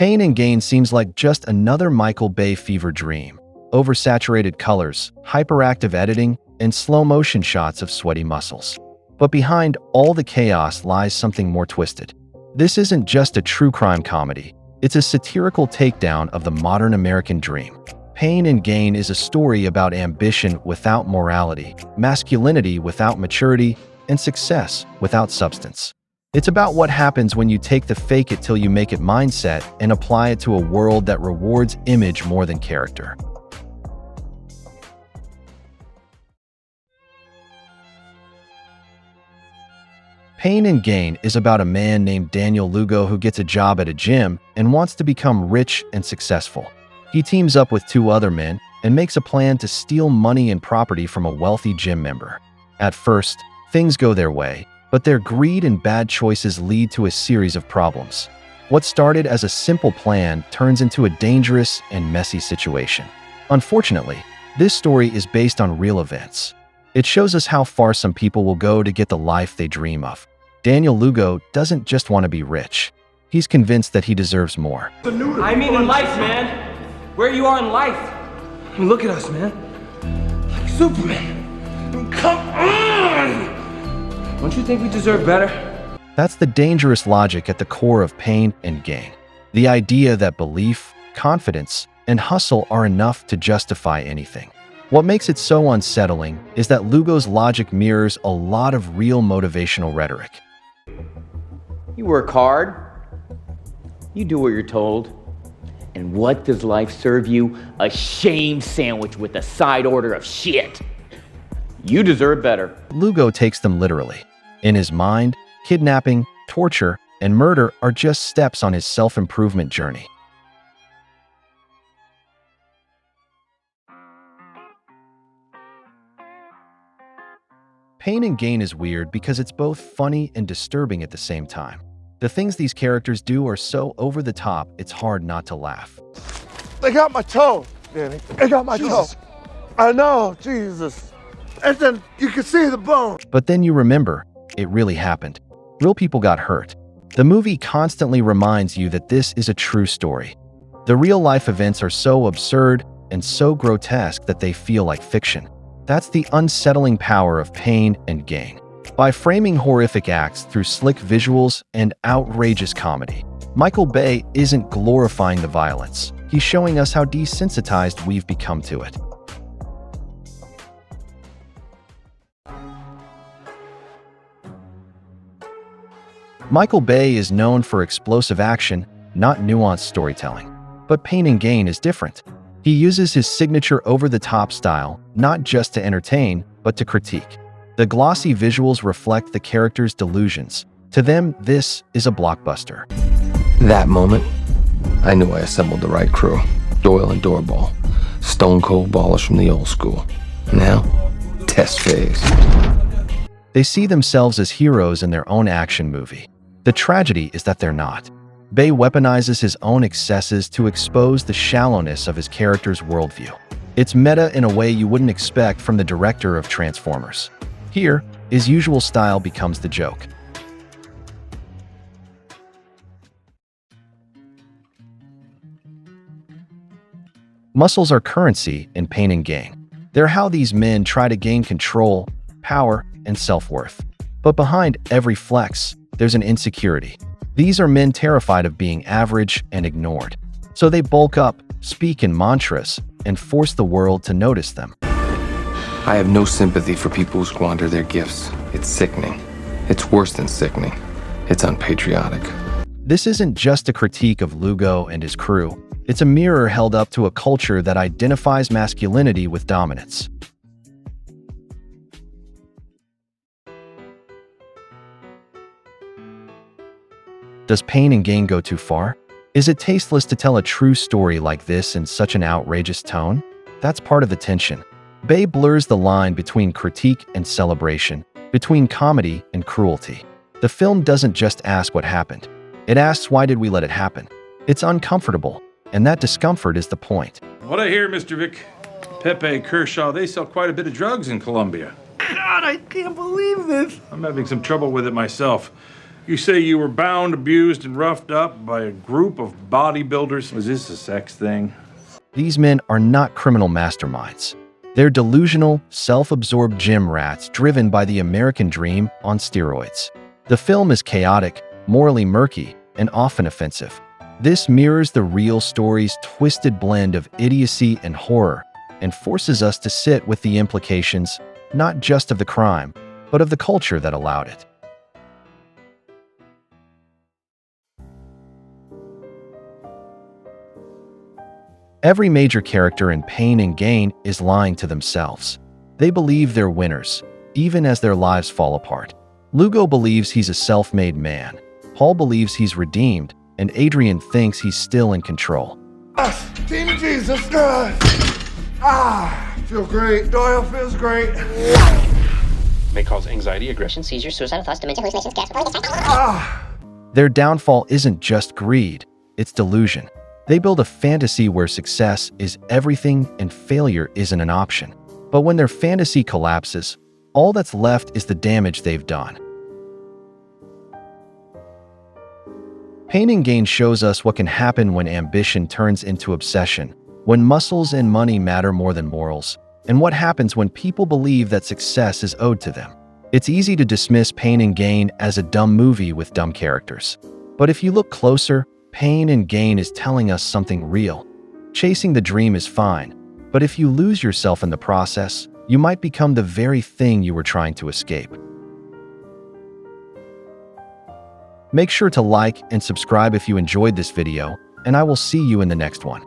Pain and Gain seems like just another Michael Bay fever dream. Oversaturated colors, hyperactive editing, and slow-motion shots of sweaty muscles. But behind all the chaos lies something more twisted. This isn't just a true crime comedy. It's a satirical takedown of the modern American dream. Pain and Gain is a story about ambition without morality, masculinity without maturity, and success without substance. It's about what happens when you take the fake-it-till-you-make-it mindset and apply it to a world that rewards image more than character. Pain and Gain is about a man named Daniel Lugo who gets a job at a gym and wants to become rich and successful. He teams up with two other men and makes a plan to steal money and property from a wealthy gym member. At first, things go their way, but their greed and bad choices lead to a series of problems. What started as a simple plan turns into a dangerous and messy situation. Unfortunately, this story is based on real events. It shows us how far some people will go to get the life they dream of. Daniel Lugo doesn't just want to be rich. He's convinced that he deserves more. I mean in life, man. Where you are in life. I mean, look at us, man. Like Superman. Come on! Don't you think we deserve better? That's the dangerous logic at the core of Pain and Gain. The idea that belief, confidence, and hustle are enough to justify anything. What makes it so unsettling is that Lugo's logic mirrors a lot of real motivational rhetoric. You work hard, you do what you're told, and what does life serve you? A shame sandwich with a side order of shit. You deserve better. Lugo takes them literally. In his mind, kidnapping, torture, and murder are just steps on his self-improvement journey. Pain and Gain is weird because it's both funny and disturbing at the same time. The things these characters do are so over the top, it's hard not to laugh. They got my toe, Danny. They got my toe. I know, Jesus. And then you can see the bone. But then you remember, it really happened. Real people got hurt. The movie constantly reminds you that this is a true story. The real-life events are so absurd and so grotesque that they feel like fiction. That's the unsettling power of Pain and Gain. By framing horrific acts through slick visuals and outrageous comedy, Michael Bay isn't glorifying the violence. He's showing us how desensitized we've become to it. Michael Bay is known for explosive action, not nuanced storytelling. But Pain and Gain is different. He uses his signature over-the-top style, not just to entertain, but to critique. The glossy visuals reflect the characters' delusions. To them, this is a blockbuster. That moment, I knew I assembled the right crew. Doyle and Doorball, stone-cold ballers from the old school. Now, test phase. They see themselves as heroes in their own action movie. The tragedy is that they're not. Bay weaponizes his own excesses to expose the shallowness of his character's worldview. It's meta in a way you wouldn't expect from the director of Transformers. Here, his usual style becomes the joke. Muscles are currency in Pain and Gain. They're how these men try to gain control, power, and self-worth. But behind every flex, there's an insecurity. These are men terrified of being average and ignored. So they bulk up, speak in mantras, and force the world to notice them. I have no sympathy for people who squander their gifts. It's sickening. It's worse than sickening. It's unpatriotic. This isn't just a critique of Lugo and his crew. It's a mirror held up to a culture that identifies masculinity with dominance. Does Pain and Gain go too far? Is it tasteless to tell a true story like this in such an outrageous tone? That's part of the tension. Bay blurs the line between critique and celebration, between comedy and cruelty. The film doesn't just ask what happened. It asks, why did we let it happen? It's uncomfortable, and that discomfort is the point. What I hear, Mr. Vic, Pepe, Kershaw, they sell quite a bit of drugs in Colombia. God, I can't believe this. I'm having some trouble with it myself. You say you were bound, abused, and roughed up by a group of bodybuilders. Was this a sex thing? These men are not criminal masterminds. They're delusional, self-absorbed gym rats driven by the American dream on steroids. The film is chaotic, morally murky, and often offensive. This mirrors the real story's twisted blend of idiocy and horror, and forces us to sit with the implications, not just of the crime, but of the culture that allowed it. Every major character in Pain and Gain is lying to themselves. They believe they're winners, even as their lives fall apart. Lugo believes he's a self-made man. Paul believes he's redeemed, and Adrian thinks he's still in control. Team Jesus. Feel great. Doyle feels great. May cause anxiety, aggression, seizures, suicidal thoughts, dementia, hallucinations, gas. Their downfall isn't just greed, it's delusion. They build a fantasy where success is everything and failure isn't an option. But when their fantasy collapses, all that's left is the damage they've done. Pain and Gain shows us what can happen when ambition turns into obsession, when muscles and money matter more than morals, and what happens when people believe that success is owed to them. It's easy to dismiss Pain and Gain as a dumb movie with dumb characters. But if you look closer, Pain and Gain is telling us something real. Chasing the dream is fine, but if you lose yourself in the process, you might become the very thing you were trying to escape. Make sure to like and subscribe if you enjoyed this video, and I will see you in the next one.